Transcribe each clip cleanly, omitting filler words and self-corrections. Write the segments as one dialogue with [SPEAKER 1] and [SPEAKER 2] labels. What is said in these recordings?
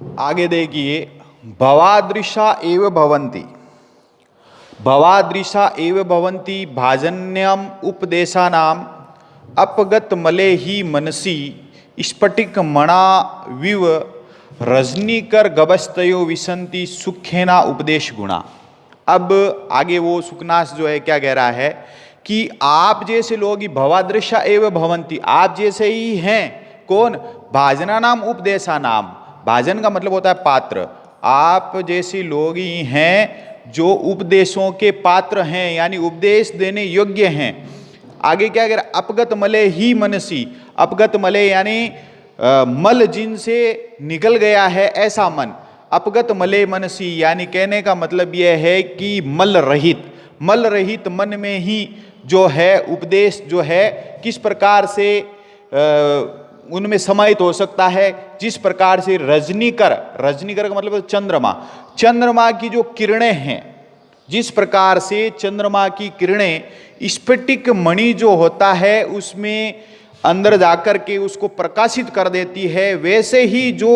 [SPEAKER 1] आगे देखिए, भवादृशा एव भवन्ति, भवादृशा एव भवन्ति भाजन्यम उपदेशानाम अपगत मले ही मनसी स्फटिक मणा विव रजनीकर गबस्तयो विसंति सुखेना उपदेश गुणा। अब आगे वो सुखनाश जो है क्या कह रहा है कि आप जैसे लोग भवादृशा एव भवन्ति, आप जैसे ही हैं। कौन? भाजना नाम उपदेशा नाम, भाजन का मतलब होता है पात्र। आप जैसे लोग ही हैं जो उपदेशों के पात्र हैं, यानी उपदेश देने योग्य हैं। आगे क्या कह रहा है? अपगत मले ही मनसी, अपगत मले यानी मल जिनसे निकल गया है ऐसा मन। अपगत मले मनसी यानी कहने का मतलब यह है कि मल रहित मन में ही जो है उपदेश जो है किस प्रकार से उनमें समाहित हो सकता है, जिस प्रकार से रजनीकर का मतलब चंद्रमा की जो किरणें हैं, जिस प्रकार से चंद्रमा की किरणें स्फटिक मणि जो होता है उसमें अंदर जाकर के उसको प्रकाशित कर देती है, वैसे ही जो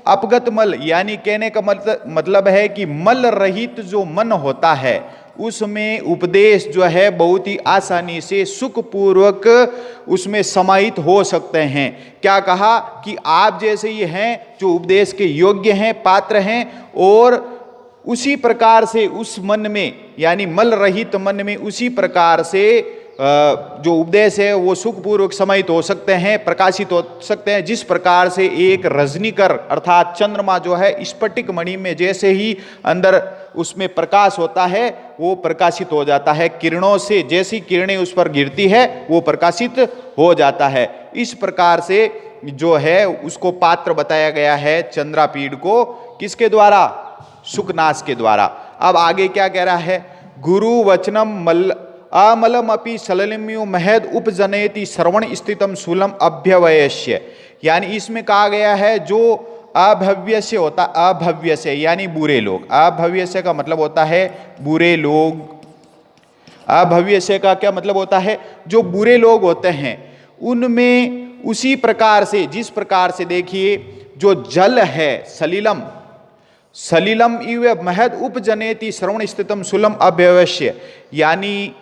[SPEAKER 1] अपगत मल यानी कहने का मतलब है कि मल रहित जो मन होता है उसमें उपदेश जो है बहुत ही आसानी से सुखपूर्वक उसमें समाहित हो सकते हैं। क्या कहा कि आप जैसे ही हैं जो उपदेश के योग्य हैं, पात्र हैं, और उसी प्रकार से उस मन में यानी मल रहित मन में उसी प्रकार से जो उपदेश है वो सुखपूर्वक समाहित हो सकते हैं, प्रकाशित हो सकते हैं, जिस प्रकार से एक रजनीकर अर्थात चंद्रमा जो है स्फटिक मणि में जैसे ही अंदर उसमें प्रकाश होता है वो प्रकाशित हो जाता है, किरणों से जैसी किरणें उस पर गिरती है वो प्रकाशित हो जाता है। इस प्रकार से जो है उसको पात्र बताया गया है चंद्रापीड़ को, किसके द्वारा? सुखनाश के द्वारा। अब आगे क्या कह रहा है? गुरु वचनम मल अमलम अपि सललिम्यु महद उपजनेति श्रवण स्थितम शूलम अभ्यवयस्य, यानी इसमें कहा गया है जो अभव्य से होता, अभव्य से यानी बुरे लोग, अभव्य से का मतलब होता है बुरे लोग, अभव्य से का क्या मतलब होता है? जो बुरे लोग होते हैं उनमें उसी प्रकार से, जिस प्रकार से देखिए जो जल है सलिलम इव महद उपजनेति श्रवण स्थितम शूलम अभ्यवश्य, यानी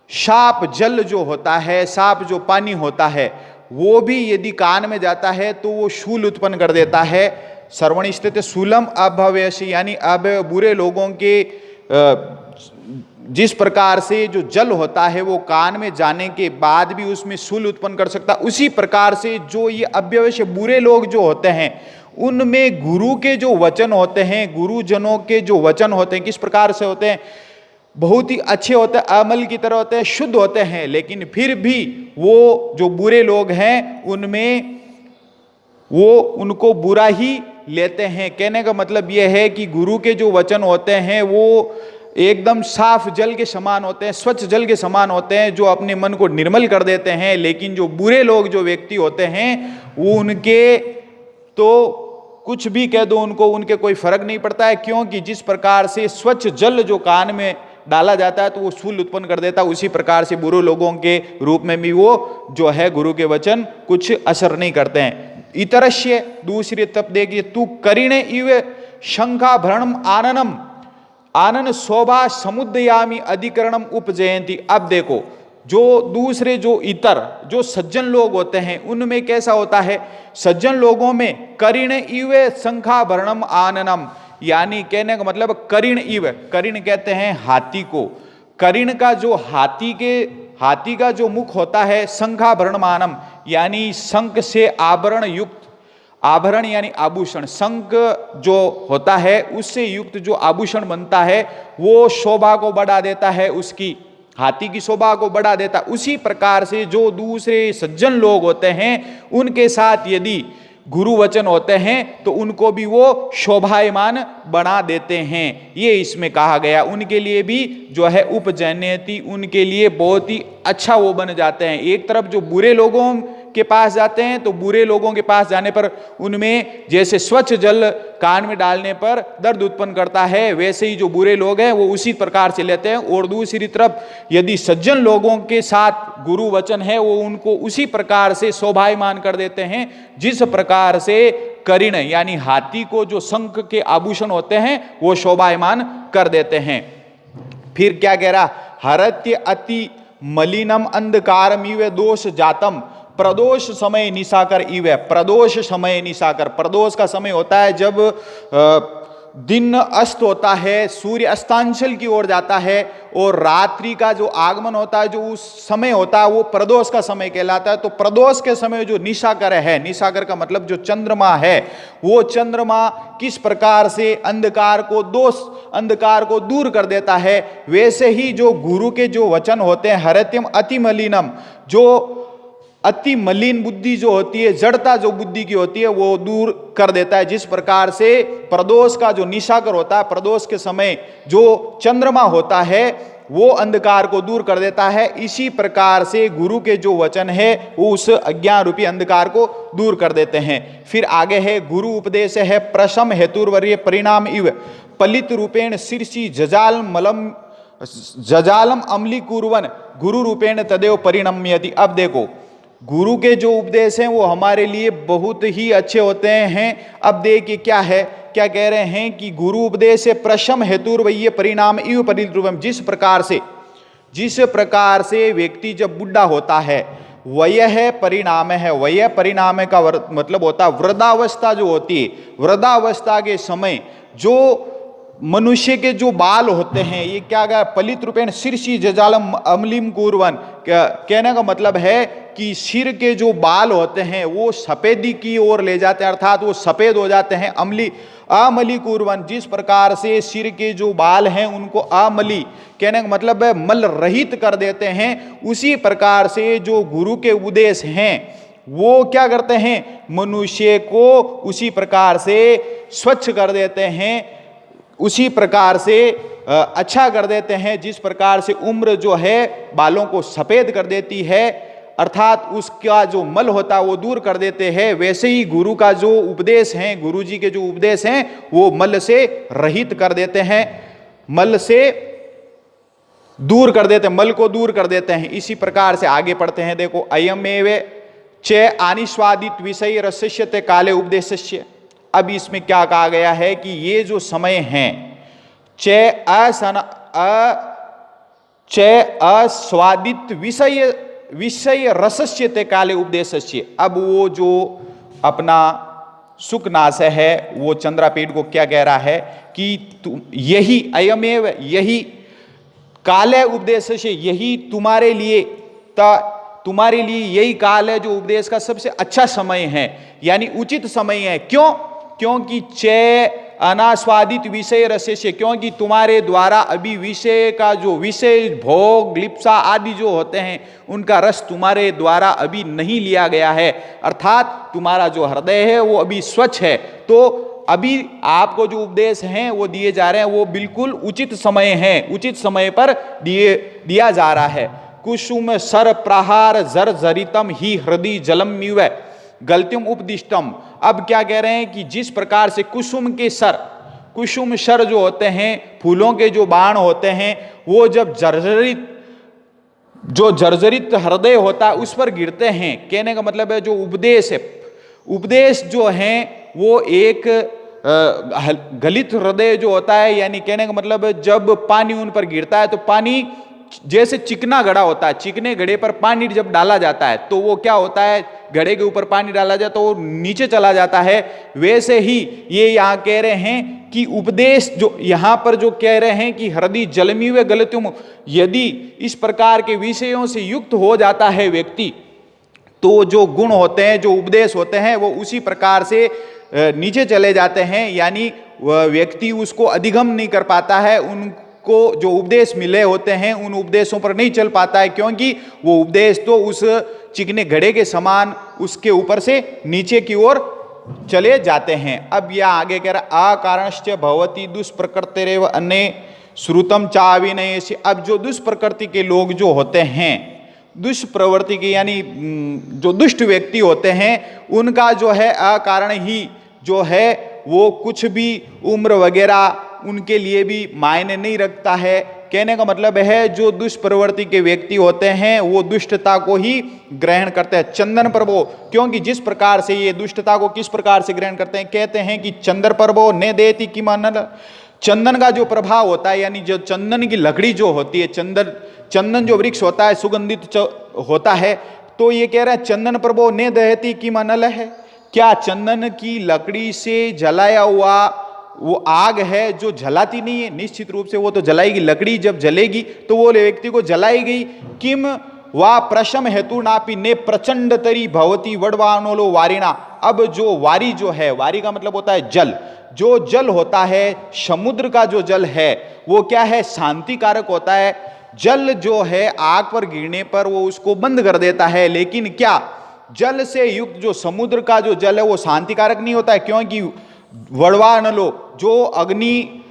[SPEAKER 1] साप जल जो होता है, साप जो पानी होता है वो भी यदि कान में जाता है तो वो शूल उत्पन्न कर देता है। श्रवण स्थित शूलम अभव्यस्य यानी अब बुरे लोगों के जिस प्रकार से जो जल होता है वो कान में जाने के बाद भी उसमें शूल उत्पन्न कर सकता, उसी प्रकार से जो ये अभ्यवश्य बुरे लोग जो होते हैं उनमें गुरु के जो वचन होते हैं, गुरुजनों के जो वचन होते हैं किस प्रकार से होते हैं? बहुत ही अच्छे होते हैं, अमल की तरह होते हैं, शुद्ध होते हैं, लेकिन फिर भी वो जो बुरे लोग हैं उनमें वो उनको बुरा ही लेते हैं। कहने का मतलब यह है कि गुरु के जो वचन होते हैं वो एकदम साफ जल के समान होते हैं, स्वच्छ जल के समान होते हैं, जो अपने मन को निर्मल कर देते हैं। लेकिन जो बुरे लोग जो व्यक्ति होते हैं वो उनके तो कुछ भी कह दो उनको, उनके कोई फर्क नहीं पड़ता है, क्योंकि जिस प्रकार से स्वच्छ जल जो कान में डाला जाता है तो वो शूल उत्पन्न कर देता है, उसी प्रकार से बुरे लोगों के रूप में भी वो जो है गुरु के वचन कुछ असर नहीं करते हैं। इतरस्य दूसरी तब देखिए, तू करिणे इव शंखाभरणम आनन शोभा समुदयामी अधिकरणम उपजयंती। अब देखो जो दूसरे जो इतर जो सज्जन लोग होते हैं उनमें कैसा होता है? सज्जन लोगों में करिण इव शंखाभरणम आननम, यानी कहने का मतलब करिण इव, करिण कहते हैं हाथी को, करिण का जो हाथी का जो मुख होता है, शंखाभरणम आनम यानी शंख से आभरण युक्त, आभरण यानी आभूषण, शंख जो होता है उससे युक्त जो आभूषण बनता है वो शोभा को बढ़ा देता है, उसकी हाथी की शोभा को बढ़ा देता। उसी प्रकार से जो दूसरे सज्जन लोग होते हैं उनके साथ यदि गुरु वचन होते हैं तो उनको भी वो शोभायमान बना देते हैं, ये इसमें कहा गया। उनके लिए भी जो है उपजनयति, उनके लिए बहुत ही अच्छा वो बन जाते हैं। एक तरफ जो बुरे लोगों के पास जाते हैं तो बुरे लोगों के पास जाने पर उनमें जैसे स्वच्छ जल कान में डालने पर दर्द उत्पन्न करता है, वैसे ही जो बुरे लोग हैं वो उसी प्रकार से लेते हैं। और दूसरी तरफ यदि सज्जन लोगों के साथ गुरु वचन है वो उनको उसी प्रकार से शोभायमान कर देते हैं जिस प्रकार से करिण यानी हाथी को जो शंख के आभूषण होते हैं वो शोभायमान कर देते हैं। फिर क्या कह रहा, हरत्य अति मलिनम अंधकारम इव दोष जातम प्रदोष समय निशाकर इव। प्रदोष समय निशाकर, प्रदोष का समय होता है जब दिन अस्त होता है, सूर्य अस्तांचल की ओर जाता है, और रात्रि का जो आगमन होता है, जो उस समय होता है वो प्रदोष का समय कहलाता है। तो प्रदोष के समय जो निशाकर है, निशाकर का मतलब जो चंद्रमा है, वो चंद्रमा किस प्रकार से अंधकार को दूर कर देता है, वैसे ही जो गुरु के जो वचन होते हैं, हरत्यम अति मलिनम, जो अति मलिन बुद्धि जो होती है, जड़ता जो बुद्धि की होती है, वो दूर कर देता है। जिस प्रकार से प्रदोष का जो निशाकर होता है, प्रदोष के समय जो चंद्रमा होता है वो अंधकार को दूर कर देता है, इसी प्रकार से गुरु के जो वचन है वो उस अज्ञान रूपी अंधकार को दूर कर देते हैं। फिर आगे है गुरु उपदेश है प्रशम हेतुर्वर्य परिणाम इव पलित रूपेण शीर्षि जजालम अम्ली कुर्वन गुरु रूपेण तदेव परिणम्यति। अब देखो, गुरु के जो उपदेश हैं वो हमारे लिए बहुत ही अच्छे होते हैं। अब देखिए क्या है, क्या कह रहे हैं कि गुरु उपदेश से प्रशम हेतुर्वय्य परिणाम इव परित रूपम। जिस प्रकार से व्यक्ति जब बुढ़ा होता है, वय है परिणाम है, वय परिणाम का मतलब होता है वृद्धावस्था जो होती है, वृद्धावस्था के समय जो मनुष्य के जो बाल होते हैं, ये क्या गया, पलित रूपेण शीर्षि जजालम अम्लिम कुर्वन। कहने का मतलब है कि सिर के जो बाल होते हैं वो सफेदी की ओर ले जाते हैं, अर्थात वो सफेद हो जाते हैं। अमली कुर्वन, जिस प्रकार से सिर के जो बाल हैं उनको अमली, कहने का मतलब है मल रहित कर देते हैं, उसी प्रकार से जो गुरु के उपदेश हैं वो क्या करते हैं, मनुष्य को उसी प्रकार से स्वच्छ कर देते हैं, उसी प्रकार से अच्छा कर देते हैं। जिस प्रकार से उम्र जो है बालों को सफेद कर देती है, अर्थात उसका जो मल होता है वो दूर कर देते हैं, वैसे ही गुरु का जो उपदेश है, गुरु जी के जो उपदेश हैं वो मल से रहित कर देते हैं, मल से दूर कर देते हैं, मल को दूर कर देते हैं। इसी प्रकार से आगे पढ़ते हैं, देखो अयमेव च आनिस्वादित विषय रस्यते काले उपदेशस्य। अब इसमें क्या कहा गया है कि ये जो समय हैं च अस्वादित विषय रसस्यते काले उपदेशस्य। अब वो जो अपना सुखनाश है वो चंद्रापीठ को क्या कह रहा है कि यही अयमेव, यही काले उपदेशस्य, यही तुम्हारे लिए यही काल है जो उपदेश का सबसे अच्छा समय है, यानी उचित समय है। क्योंकि चे अनास्वादित विषय रस्य, क्योंकि तुम्हारे द्वारा अभी विषय का जो विषय भोग लिप्सा आदि जो होते हैं उनका रस तुम्हारे द्वारा अभी नहीं लिया गया है, अर्थात तुम्हारा जो हृदय है वो अभी स्वच्छ है। तो अभी आपको जो उपदेश हैं वो दिए जा रहे हैं वो बिल्कुल उचित समय है, उचित समय पर दिया जा रहा है। कुसुम सर प्रहार जर जरितम ही हृदय जलम युव गलतिम उपदिष्टम। अब क्या कह रहे हैं कि जिस प्रकार से कुसुम सर जो होते हैं, फूलों के जो बाण होते हैं, वो जब जर्जरित हृदय होता है उस पर गिरते हैं, कहने का मतलब है जो उपदेश है, उपदेश जो है वो एक गलित हृदय जो होता है, यानी कहने का मतलब है जब पानी उन पर गिरता है तो पानी जैसे चिकना घड़ा होता है, चिकने घड़े पर पानी जब डाला जाता है तो वो क्या होता है, घड़े के ऊपर पानी डाला जाए तो वो नीचे चला जाता है। वैसे ही ये यहाँ कह रहे हैं कि उपदेश जो यहाँ पर जो कह रहे हैं कि हृदय जलमी व गलतुम, यदि इस प्रकार के विषयों से युक्त हो जाता है व्यक्ति तो जो गुण होते हैं, जो उपदेश होते हैं वो उसी प्रकार से नीचे चले जाते हैं, यानी वह व्यक्ति उसको अधिगम नहीं कर पाता है, उनको जो उपदेश मिले होते हैं उन उपदेशों पर नहीं चल पाता है, क्योंकि वो उपदेश तो उस चिकने घड़े के समान उसके ऊपर से नीचे की ओर चले जाते हैं। अब यह आगे कह रहा अकारणश्च भवति दुष्प्रकृतिरेव अन्य श्रुतम चाविनय से। अब जो दुष्प्रकृति के लोग जो होते हैं, दुष्प्रवृत्ति के यानी जो दुष्ट व्यक्ति होते हैं, उनका जो है अकारण ही जो है वो कुछ भी उम्र वगैरह उनके लिए भी मायने नहीं रखता है, कहने का मतलब है जो दुष्प्रवृत्ति के व्यक्ति होते हैं वो दुष्टता को ही ग्रहण करते हैं। चंदन पर्वो, क्योंकि जिस प्रकार से ये दुष्टता को किस प्रकार से ग्रहण करते हैं, कहते हैं कि चंदर पर्वो ने देती कि मनल, चंदन का जो प्रभाव होता है, यानी जो चंदन की लकड़ी जो होती है, चंदन जो वृक्ष होता है सुगंधित होता है, तो ये कह रहा है चंदन पर्वो ने दहती कि मनल है, क्या चंदन की लकड़ी से जलाया हुआ वो आग है जो जलाती नहीं है, निश्चित रूप से वो तो जलाएगी, लकड़ी जब जलेगी तो वो व्यक्ति को जलाएगी। किम वा प्रशम हेतु नापी ने प्रचंड तरी भवती वडवानोलो वारिणा। अब जो वारी जो है, वारी का मतलब होता है जल, जो जल होता है समुद्र का जो जल है वो क्या है, शांति कारक होता है। जल जो है आग पर गिरने पर वो उसको बंद कर देता है, लेकिन क्या जल से युक्त जो समुद्र का जो जल है वो शांति कारक नहीं होता है, क्योंकि वडवानलो जो अग्नि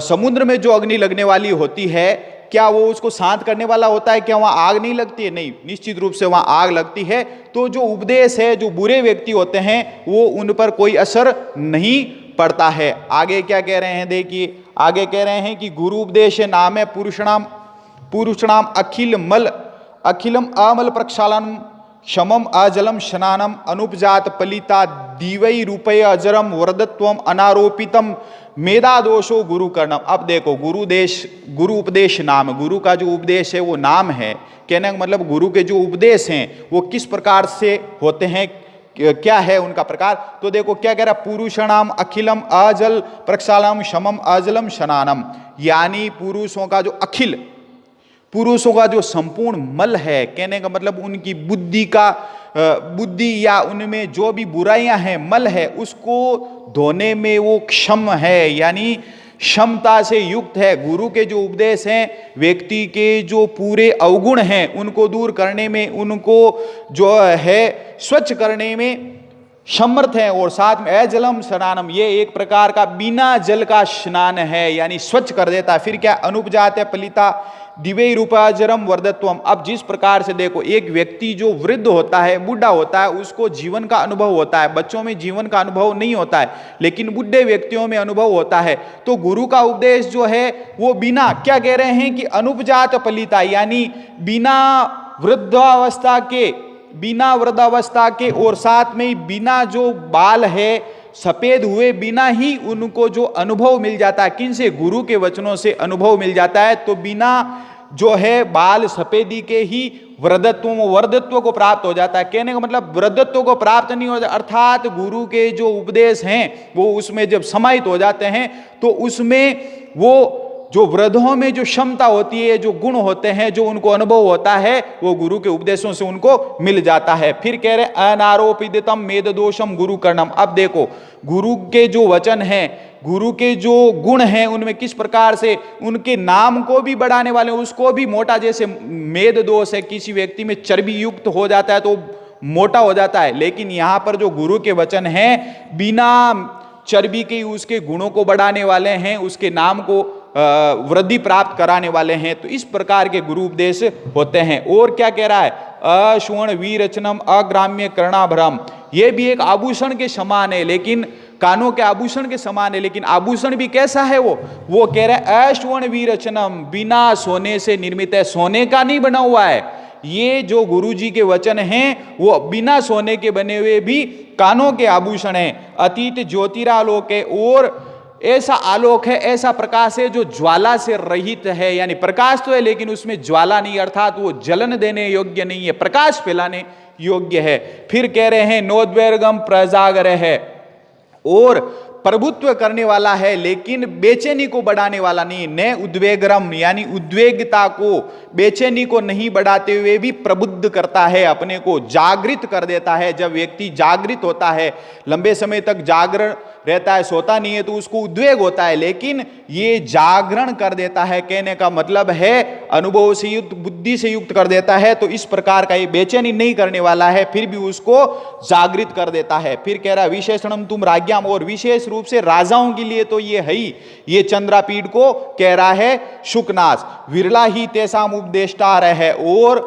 [SPEAKER 1] समुद्र में जो अग्नि लगने वाली होती है, क्या वो उसको शांत करने वाला होता है, क्या वहां आग नहीं लगती है? नहीं, निश्चित रूप से वहां आग लगती है। तो जो उपदेश है, जो बुरे व्यक्ति होते हैं वो उन पर कोई असर नहीं पड़ता है। आगे क्या कह रहे हैं, देखिए आगे कह रहे हैं कि गुरु उपदेश नाम है पुरुषणाम अखिलम अमल प्रक्षालनम क्षमम अजलम शनानम अनुपजात पलिता दीवई रूपय अजरम वरदत्वम अनारोपितम मेधा दोषो गुरु कर्णम। अब देखो गुरु उपदेश नाम, गुरु का जो उपदेश है वो नाम है, कहने का मतलब गुरु के जो उपदेश हैं वो किस प्रकार से होते हैं, क्या है उनका प्रकार। तो देखो क्या कह रहा, पुरुषणाम अखिलम अजल प्रक्षालनम क्षमम अजलम शनानम, यानी पुरुषों का जो अखिल, पुरुषों का जो संपूर्ण मल है, कहने का मतलब उनकी बुद्धि या उनमें जो भी बुराइयां हैं, मल है, उसको धोने में वो क्षम है, यानी क्षमता से युक्त है। गुरु के जो उपदेश हैं व्यक्ति के जो पूरे अवगुण हैं उनको दूर करने में, उनको जो है स्वच्छ करने में समर्थ है। और साथ में अजलम स्नानम, ये एक प्रकार का बिना जल का स्नान है, यानी स्वच्छ कर देता है। फिर क्या, अनुपजात पलिता दिव्य रूपाजरम वर्धत्वम। अब जिस प्रकार से देखो एक व्यक्ति जो वृद्ध होता है, बूढ़ा होता है, उसको जीवन का अनुभव होता है, बच्चों में जीवन का अनुभव नहीं होता है, लेकिन बूढ़े व्यक्तियों में अनुभव होता है। तो गुरु का उपदेश जो है वो बिना, क्या कह रहे हैं कि अनुपजात पलिता, यानी बिना वृद्धावस्था के और साथ में बिना जो बाल है सफेद हुए बिना ही उनको जो अनुभव मिल जाता है, किन से, गुरु के वचनों से अनुभव मिल जाता है। तो बिना जो है बाल सफेदी के ही वृद्धत्व को प्राप्त हो जाता है। कहने का मतलब वृद्धत्व को प्राप्त नहीं हो जाता, अर्थात गुरु के जो उपदेश हैं वो उसमें जब समाहित हो जाते हैं तो उसमें वो जो वृद्धों में जो क्षमता होती है, जो गुण होते हैं, जो उनको अनुभव होता है, वो गुरु के उपदेशों से उनको मिल जाता है। फिर कह रहे अनारोपितम मेद दोषम गुरु कर्णम। अब देखो गुरु के जो वचन हैं, गुरु के जो गुण हैं, उनमें किस प्रकार से उनके नाम को भी बढ़ाने वाले, उसको भी मोटा, जैसे मेद दोष है, किसी व्यक्ति में चर्बी युक्त हो जाता है तो मोटा हो जाता है, लेकिन यहां पर जो गुरु के वचन हैं बिना चर्बी के उसके गुणों को बढ़ाने वाले हैं, उसके नाम को वृद्धि प्राप्त कराने वाले हैं। तो इस प्रकार के गुरु उपदेश होते हैं। और क्या कह रहा है, अश्वण वीरचनम अग्राम्य कर्णाभरम, ये भी एक आभूषण के समान है, लेकिन कानों के आभूषण के समान है, लेकिन आभूषण भी कैसा है, वो कह रहे हैं अश्वण वीरचनम, बिना सोने से निर्मित है, सोने का नहीं बना हुआ है। ये जो गुरु जी के वचन हैं वो बिना सोने के बने हुए भी कानों के आभूषण हैं। अतीत ज्योतिरालोक है, और ऐसा आलोक है, ऐसा प्रकाश है जो ज्वाला से रहित है, यानी प्रकाश तो है लेकिन उसमें ज्वाला नहीं, अर्थात वो जलन देने योग्य नहीं है, प्रकाश फैलाने योग्य है। फिर कह रहे हैं नोद्वेगम प्रजागर है, और प्रभुत्व करने वाला है लेकिन बेचैनी को बढ़ाने वाला नहीं, न उद्वेगरम, यानी उद्वेगता को, बेचैनी को नहीं बढ़ाते हुए भी प्रबुद्ध करता है, अपने को जागृत कर देता है। जब व्यक्ति जागृत होता है, लंबे समय तक जागरण रहता है, सोता नहीं है, तो उसको उद्वेग होता है, लेकिन ये जागरण कर देता है, कहने का मतलब है अनुभव से युक्त, बुद्धि से युक्त कर देता है। तो इस प्रकार का ये बेचैनी नहीं करने वाला है, फिर भी उसको जागृत कर देता है। फिर कह रहा है विशेषणम तुम राज्ञाम, और विशेष रूप से राजाओं के लिए तो ये है ही, ये चंद्रापीठ को कह रहा है शुकनास, विरला ही तेसाम उपदेष्टा है, और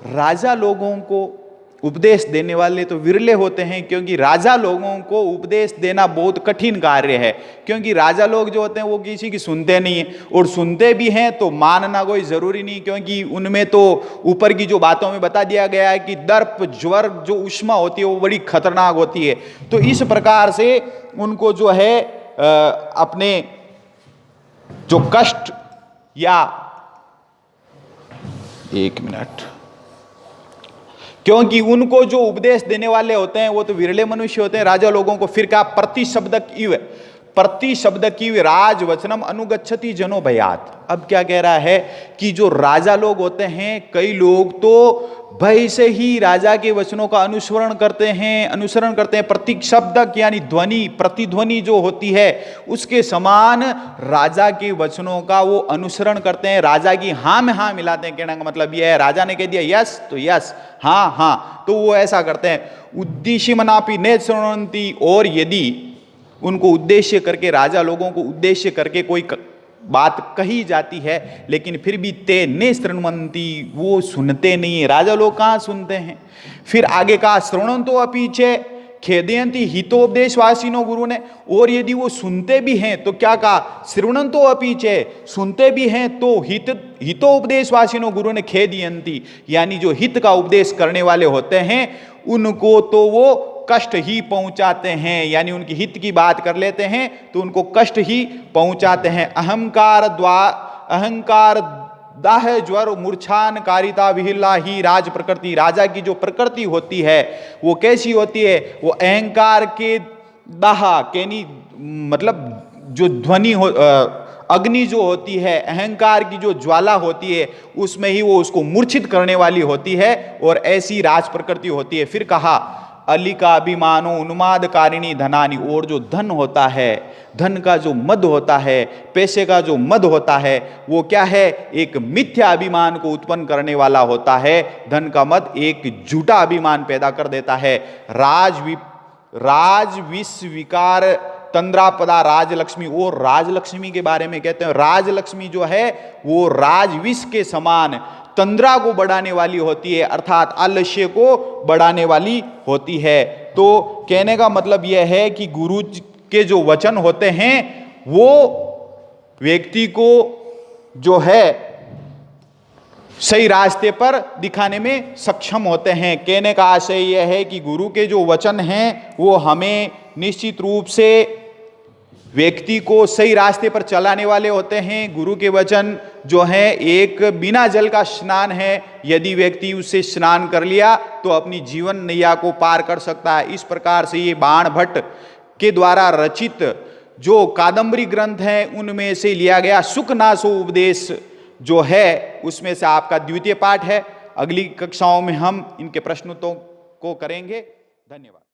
[SPEAKER 1] राजा लोगों को उपदेश देने वाले तो विरले होते हैं, क्योंकि राजा लोगों को उपदेश देना बहुत कठिन कार्य है, क्योंकि राजा लोग जो होते हैं वो किसी की सुनते नहीं है, और सुनते भी हैं तो मानना कोई ज़रूरी नहीं, क्योंकि उनमें तो ऊपर की जो बातों में बता दिया गया है कि दर्प ज्वर जो उष्मा होती है वो बड़ी खतरनाक होती है। तो इस प्रकार से उनको जो है अपने जो कष्ट या एक मिनट, क्योंकि उनको जो उपदेश देने वाले होते हैं वो तो विरले मनुष्य होते हैं राजा लोगों को। फिर क्या, प्रति शब्द की राज वचनम अनुगच्छति जनो भयात। अब क्या कह रहा है कि जो राजा लोग होते हैं, कई लोग तो भय से ही राजा के वचनों का अनुसरण करते हैं। प्रति शब्द यानी ध्वनि, प्रतिध्वनि जो होती है उसके समान राजा के वचनों का वो अनुसरण करते हैं, राजा की हाँ में हाँ मिलाते हैं। कहने का मतलब यह है, राजा ने कह दिया यस तो यस, हाँ हाँ, तो वो ऐसा करते हैं। उद्देश्य मनापि ने शृण्वन्ति, और यदि उनको उद्देश्य करके, राजा लोगों को उद्देश्य करके कोई बात कही जाती है, लेकिन फिर भी ते ने शृण्वन्ति, वो सुनते नहीं है। राजा लोग कहाँ सुनते हैं। फिर आगे कहा श्रवणंतो अपि च खेदयन्ति हितोपदेशवासिनो गुरु ने, और यदि वो सुनते भी हैं तो क्या कहा, श्रवणंतो अपि च, सुनते भी हैं तो हितोपदेशवासिनो गुरु ने खेदयन्ति, यानी जो हित का उपदेश करने वाले होते हैं उनको तो वो कष्ट ही पहुंचाते हैं, यानी उनकी हित की बात कर लेते हैं तो उनको कष्ट ही पहुंचाते हैं। अहंकार दाह ज्वर मूर्छान कारिता विहिला ही राज प्रकृति, राजा की जो प्रकृति होती है वो कैसी होती है, वो अहंकार के दाह यानी मतलब जो ध्वनि हो, अग्नि जो होती है, अहंकार की जो ज्वाला होती है उसमें ही वो उसको मूर्छित करने वाली होती है, और ऐसी राज प्रकृति होती है। फिर कहा अली का अभिमानो उन्माद कारिणी धनानी, और जो धन होता है, धन का जो मद होता है, पैसे का जो मद होता है, वो क्या है, एक मिथ्या अभिमान को उत्पन्न करने वाला होता है। धन का मद एक झूठा अभिमान पैदा कर देता है। राज विष विकार तंद्रापदा राजलक्ष्मी, और राजलक्ष्मी के बारे में कहते हैं, राजलक्ष्मी जो है वो राजविष के समान तंद्रा को बढ़ाने वाली होती है, अर्थात आलस्य को बढ़ाने वाली होती है। तो कहने का मतलब यह है कि गुरु के जो वचन होते हैं वो व्यक्ति को जो है सही रास्ते पर दिखाने में सक्षम होते हैं। कहने का आशय यह है कि गुरु के जो वचन हैं वो हमें निश्चित रूप से व्यक्ति को सही रास्ते पर चलाने वाले होते हैं। गुरु के वचन जो है एक बिना जल का स्नान है, यदि व्यक्ति उससे स्नान कर लिया तो अपनी जीवन नैया को पार कर सकता है। इस प्रकार से ये बाण भट्ट के द्वारा रचित जो कादंबरी ग्रंथ हैं उनमें से लिया गया सुखनाशो उपदेश जो है उसमें से आपका द्वितीय पाठ है। अगली कक्षाओं में हम इनके प्रश्नोत्तरों को करेंगे। धन्यवाद।